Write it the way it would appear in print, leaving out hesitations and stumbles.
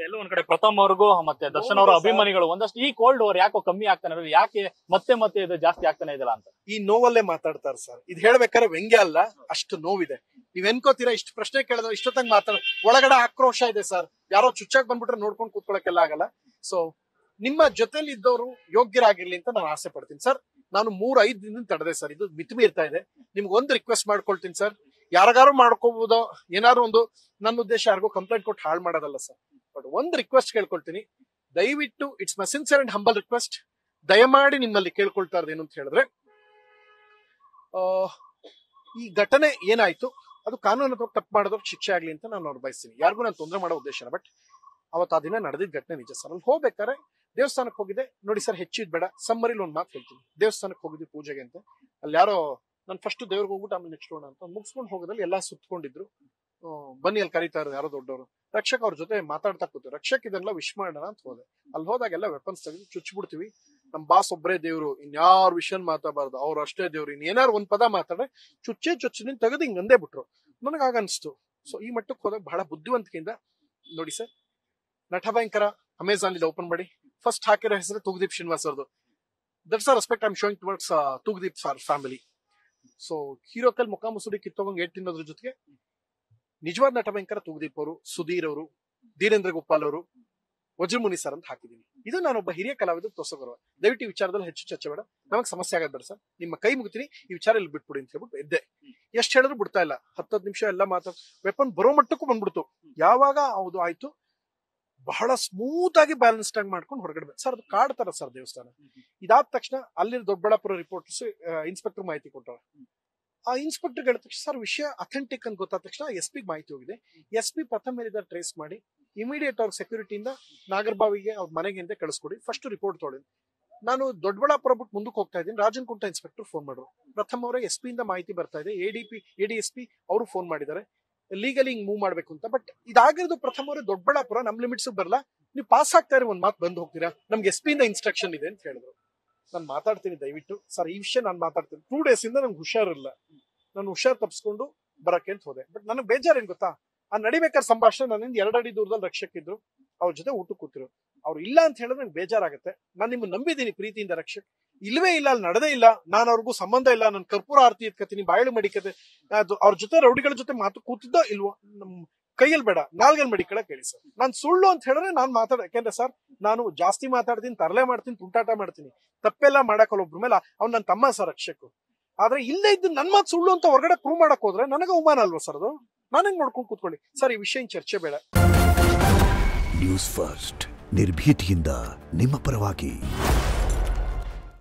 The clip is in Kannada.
ಎಲ್ಲೋ ಒಂದ್ ಕಡೆ ಪ್ರಥಮ್ ಅವ್ರಿಗೂ ಮತ್ತೆ ದರ್ಶನ್ ಅವರ ಅಭಿಮಾನಿಗಳು ಒಂದಷ್ಟು ಈ ಕೋಲ್ಡ್ ಓವರ್ ಯಾಕೋ ಕಮ್ಮಿ ಆಗ್ತಾನೆ, ಯಾಕೆ ಮತ್ತೆ ಮತ್ತೆ ಇದು ಜಾಸ್ತಿ ಆಗ್ತಾನೆ ಇದಲ್ಲ ಅಂತ ಈ ನೋವಲ್ಲೇ ಮಾತಾಡ್ತಾರೆ ಸರ್. ಇದು ಹೇಳ್ಬೇಕಾದ್ರೆ ವ್ಯಂಗ್ಯ ಅಲ್ಲ, ಅಷ್ಟು ನೋವಿದೆ. ನೀವ್ ಎನ್ಕೋತೀರಾ ಇಷ್ಟು ಪ್ರಶ್ನೆ ಕೇಳಿದ್ರೆ ಇಷ್ಟೊತ್ತಂಗ್ ಮಾತಾಡ ಒಳಗಡೆ ಆಕ್ರೋಶ ಇದೆ ಸರ್. ಯಾರೋ ಚುಚ್ಚಾಕ್ ಬಂದ್ಬಿಟ್ರೆ ನೋಡ್ಕೊಂಡು ಕೂತ್ಕೊಳಕ್ಕೆಲ್ಲ ಆಗಲ್ಲ. ಸೊ ನಿಮ್ಮ ಜೊತೆಲಿ ಇದ್ದವರು ಯೋಗ್ಯರಾಗಿರ್ಲಿ ಅಂತ ನಾನು ಆಸೆ ಪಡ್ತೀನಿ ಸರ್. ನಾನು 3-5 ದಿನದಿಂದ ತಡೆದೆ ಸರ್, ಇದು ಮಿತಿಮೀರ್ತಾ ಇದೆ. ನಿಮ್ಗೆ ಒಂದು ರಿಕ್ವೆಸ್ಟ್ ಮಾಡ್ಕೊಳ್ತೀನಿ ಸರ್, ಯಾರಿಗಾರು ಮಾಡ್ಕೋಬಹುದು, ಏನಾದ್ರು ಒಂದು ನನ್ನ ಉದ್ದೇಶ ಯಾರಿಗೂ ಕಂಪ್ಲೇಂಟ್ ಕೊಟ್ಟು ಹಾಳು ಮಾಡೋದಲ್ಲ ಸರ್. ಬಟ್ ಒಂದು ರಿಕ್ವೆಸ್ಟ್ ಕೇಳ್ಕೊಳ್ತೀನಿ, ದಯವಿಟ್ಟು it's my sincere and humble request, ದಯಮಾಡಿ ನಿಮ್ಮಲ್ಲಿ ಕೇಳ್ಕೊಳ್ತಾ ಇರೋದೇನು ಅಂತ ಹೇಳಿದ್ರೆ, ಈ ಘಟನೆ ಏನಾಯ್ತು ಅದು ಕಾನೂನು ತಪ್ಪು ಮಾಡಿದವ್ರಿಗೆ ಶಿಕ್ಷೆ ಆಗ್ಲಿ ಅಂತ ನಾನು ಅವ್ರು ಬಯಸ್ತೀನಿ. ಯಾರಿಗೂ ನಾನು ತೊಂದರೆ ಮಾಡೋ ಉದ್ದೇಶ ಇಲ್ಲ. ಬಟ್ ಅವತ್ತು ಆ ದಿನ ನಡೆದಿದ್ದ ಘಟನೆ ನಿಜ ಸರ್. ಅಲ್ಲಿ ಹೋಗ್ಬೇಕಾದ್ರೆ ದೇವಸ್ಥಾನಕ್ಕೆ ಹೋಗಿದೆ ನೋಡಿ ಸರ್, ಹೆಚ್ಚಿದ್ ಬೇಡ, ಸಮ್ಮರಿಲಿ ಒಂದು ಮಾತು ಹೇಳ್ತೀನಿ. ದೇವಸ್ಥಾನಕ್ಕೆ ಹೋಗಿದ್ವಿ ಪೂಜೆಗೆ ಅಂತ. ಅಲ್ಲಿ ಯಾರೋ ನಾನು ಫಸ್ಟ್ ದೇವ್ರಿಗೆ ಹೋಗ್ಬಿಟ್ಟು ಆಮೇಲೆ ನೆಕ್ಸ್ಟ್ ಹೋಗೋಣ ಅಂತ ಮುಗಿಸ್ಕೊಂಡು ಹೋಗೋದ್ರಲ್ಲಿ ಎಲ್ಲಾ ಸುತ್ಕೊಂಡಿದ್ರು. ಬನ್ನಿ ಅಲ್ಲಿ ಕರೀತಾ ಇರೋದು ಯಾರೋ ದೊಡ್ಡವರು. ರಕ್ಷಕ್ ಅವ್ರ ಜೊತೆ ಮಾತಾಡ್ತಾ ಕೂತು, ರಕ್ಷಕ್ ಇದೆಲ್ಲ ವಿಶ್ ಮಾಡೋಣ ಅಂತ ಹೋದೆ. ಅಲ್ಲಿ ಹೋದಾಗೆಲ್ಲ ವೆಪನ್ಸ್ ತೆಗೆದು ಚುಚ್ಬಿಡ್ತೀವಿ, ನಮ್ ಬಾಸ್ ಒಬ್ಬರೇ ದೇವ್ರು, ಇನ್ಯಾರ ವಿಷಯ ಮಾತಾಡಬಾರ್ದು, ಅವ್ರು ಅಷ್ಟೇ ದೇವ್ರು, ಇನ್ ಏನಾರು ಒಂದ್ ಪದ ಮಾತಾಡ್ರೆ ಚುಚ್ಚಿನ ತೆಗೆದು ಹಿಂಗ್ ಅಂದೇ ಬಿಟ್ರು. ನನಗಾಗ ಅನ್ಸ್ತು. ಸೊ ಈ ಮಟ್ಟಕ್ಕೆ ಹೋದಾಗ ಬಹಳ ಬುದ್ಧಿವಂತಿಕೆಯಿಂದ ನೋಡಿ ಸರ್, ನಟ ಭಯಂಕರ ಅಮೆಝಾನ್ ಇಲ್ಲಿ ಓಪನ್ ಮಾಡಿ ಫಸ್ಟ್ ಹಾಕಿರೋ ಹೆಸರು ತೂಗುದೀಪ್ ಶ್ರೀನಿವಾಸ್ ಅವ್ರದ್ದು. That's a respect I am showing towards Thoogudeep family. So hero ಕಲ್ ಮುಖ ಮುಸುಡಿ ಕಿತ್ತೋಗಂಗ್ ಏಟ್ ತಿನ್ನೋದ್ರ ಜೊತೆಗೆ ನಿಜವಾದ ನಟ ಭಯಂಕರ ತೂಗುದೀಪ್ ಅವರು, ಸುಧೀರ್ ಅವರು, ಧೀರೇಂದ್ರ ಗೋಪಾಲ್ ಅವರು, ವಜ್ರಮುನಿ ಸರ್ ಅಂತ ಹಾಕಿದೀನಿ. ಇದು ನಾನೊಬ್ಬ ಹಿರಿಯ ಕಲಾವಿದ ತೋರ್ಸೋಗೌರವ. ದಯವಿಟ್ಟು ಈ ವಿಚಾರದಲ್ಲಿ ಹೆಚ್ಚು ಚರ್ಚೆ ಬೇಡ, ನಮಗ್ ಸಮಸ್ಯೆ ಆಗದ್ ಬೇಡ ಸರ್, ನಿಮ್ಮ ಕೈ ಮುಗಿತೀನಿ, ಈ ವಿಚಾರ ಇಲ್ಲಿ ಬಿಟ್ಬಿಡಿ ಅಂತ ಹೇಳ್ಬಿಟ್ಟು ಎದ್ದೆ. ಎಷ್ಟ್ ಹೇಳಿದ್ರು ಬಿಡ್ತಾ ಇಲ್ಲ, 10 ನಿಮಿಷ ಎಲ್ಲ ಮಾತಾಡ್ ವೆಪನ್ ಬರೋ ಮಟ್ಟಕ್ಕೂ ಬಂದ್ಬಿಡ್ತು. ಯಾವಾಗ ಹೌದು ಆಯ್ತು, ಬಹಳ ಸ್ಮೂತ್ ಆಗಿ ಬ್ಯಾಲೆನ್ಸ್ಡ್ ಆಗಿ ಮಾಡ್ಕೊಂಡು ಹೊರಗಡೆ ಸರ್. ಅದು ಕಾಡ್ತಾರ ಸರ್ ದೇವಸ್ಥಾನ. ಇದಾದ ತಕ್ಷಣ ಅಲ್ಲಿ ದೊಡ್ಡಬಳ್ಳಾಪುರ ರಿಪೋರ್ಟರ್ಸ್ ಇನ್ಸ್ಪೆಕ್ಟರ್ ಮಾಹಿತಿ ಕೊಟ್ಟರು. ಆ ಇನ್ಸ್ಪೆಕ್ಟರ್ ಹೇಳಿದ ತಕ್ಷಣ ಸರ್ ವಿಷಯ ಅಥೆಂಟಿಕ್ ಅಂತ ಗೊತ್ತಾದ ತಕ್ಷಣ SP ಮಾಹಿತಿ ಹೋಗಿದೆ. SP ಪ್ರಥಮ ಮೇಲಿಂದ ಟ್ರೇಸ್ ಮಾಡಿ ಇಮಿಡಿಯೇಟ್ ಅವ್ರ ಸೆಕ್ಯೂರಿಟಿಯಿಂದ ನಾಗರಬಾವಿಗೆ ಅವ್ರ ಮನೆಗೆ ಅಂತ ಕಳಿಸ್ಕೊಡಿ, ಫಸ್ಟ್ ರಿಪೋರ್ಟ್ ತೊಗೊಳ್ಳಿ. ನಾನು ದೊಡ್ಡಬಳ್ಳಾಪುರ ಬಿಟ್ಟು ಮುಂದಕ್ಕೆ ಹೋಗ್ತಾ ಇದ್ದೀನಿ, ರಾಜನ್ ಕುಂಟ ಇನ್ಸ್ಪೆಕ್ಟರ್ ಫೋನ್ ಮಾಡಿದ್ರು. ಪ್ರಥಮ ಅವರೇ SP ಇಂದ ಮಾಹಿತಿ ಬರ್ತಾ ಇದೆ, ADSP ಅವರು ಫೋನ್ ಮಾಡಿದ್ದಾರೆ ಲೀಗಲಿ ಹಿಂಗ್ ಮೂವ್ ಮಾಡ್ಬೇಕು ಅಂತ. ಬಟ್ ಇದಾಗಿರೋದು ಪ್ರಥಮ ಅವರೇ ದೊಡ್ಡಬಳ್ಳಾಪುರ, ನಮ್ ಲಿಮಿಟ್ಸ್ ಬರಲ್ಲ, ನೀವು ಪಾಸ್ ಆಗ್ತಾ ಇರೋ ಒಂದ್ ಮಾತು ಬಂದು ಹೋಗ್ತೀರಾ, ನಮ್ಗೆ SP ಇಂದ ಇನ್ಸ್ಟ್ರಕ್ಷನ್ ಇದೆ ಅಂತ ಹೇಳಿದ್ರು. ನಾನು ಮಾತಾಡ್ತೀನಿ ದಯವಿಟ್ಟು ಸರ್, ಈ ವಿಷಯ ನಾನು ಮಾತಾಡ್ತೀನಿ. 2 days ಇಂದ ನಂಗೆ ಹುಷಾರಿಲ್ಲ, ನಾನು ಹುಷಾರ್ ತಪ್ಪಿಸ್ಕೊಂಡು ಬರಕ್ಕೆ ಅಂತ ಹೋದೆ. ಬಟ್ ನನಗೆ ಬೇಜಾರೇನ್ ಗೊತ್ತಾ, ಆ ನಡಿಬೇಕಾದ್ರೆ ಸಂಭಾಷಣೆ ನನ್ನಿಂದ 2 ಅಡಿ ದೂರದಲ್ಲಿ ರಕ್ಷಕ್ ಇದ್ರು, ಅವ್ರ ಜೊತೆ ಊಟಕ್ಕೆ ಕೂತಿರು. ಅವ್ರು ಇಲ್ಲ ಅಂತ ಹೇಳಿದ್ರೆ ನಂಗೆ ಬೇಜಾರಾಗತ್ತೆ. ನಾನು ನಿಮ್ಮನ್ನ ನಂಬಿದ್ದೀನಿ ಪ್ರೀತಿಯಿಂದ ರಕ್ಷಕ್, ಇಲ್ವೇ ಇಲ್ಲ, ಅಲ್ಲಿ ನಡೆದೇ ಇಲ್ಲ, ನಾನು ಅವ್ರಿಗೂ ಸಂಬಂಧ ಇಲ್ಲ, ನಾನು ಕರ್ಪೂರ ಆರತಿ ಎತ್ಕತೀನಿ, ಬಾಯಳು ಮಡಿಕತೆ, ಅವ್ರ ಜೊತೆ ರೌಡಿಗಳ ಜೊತೆ ಮಾತು ಕೂತಿದ್ದೋ ಇಲ್ವೋ, ನಮ್ ಕೈಯಲ್ಲಿ ಬೇಡ ನಾಲ್ಗಲ್ ಮಡಿಕಳ ಕೇಳಿ ಸರ್. ನಾನು ಸುಳ್ಳು ಅಂತ ಹೇಳಿದ್ರೆ ನಾನು ಯಾಕೆಂದ್ರೆ ಸರ್ ನಾನು ಜಾಸ್ತಿ ಮಾತಾಡ್ತೀನಿ, ತರಲೆ ಮಾಡ್ತೀನಿ, ತುಂಟಾಟ ಮಾಡ್ತೀನಿ, ತಪ್ಪೆಲ್ಲ ಮಾಡಕ್ಕಲ್ಲ ಒಬ್ರ ಮೇಲೆ. ಅವ್ನು ನನ್ನ ತಮ್ಮ ಸರ್ ರಕ್ಷಕ್. ಆದ್ರೆ ಇಲ್ಲೇ ಇದ್ದು ನನ್ ಮಾತು ಸುಳ್ಳು ಅಂತ ಹೊರಗಡೆ ಪ್ರೂವ್ ಮಾಡಕ್ ಹೋದ್ರೆ ನನಗೆ ಅವಮಾನ ಅಲ್ವಾ ಸರ್ ಅದು. ನಾನು ಹೆಂಗ್ ನೋಡ್ಕೊಂಡು ಕೂತ್ಕೊಳ್ಳಿ ಸರ್, ಈ ವಿಷಯ ಚರ್ಚೆ ಬೇಡ. ನ್ಯೂಸ್ ಫಸ್ಟ್ ನಿರ್ಭೀತಿಯಿಂದ ನಿಮ್ಮ ಪರವಾಗಿ.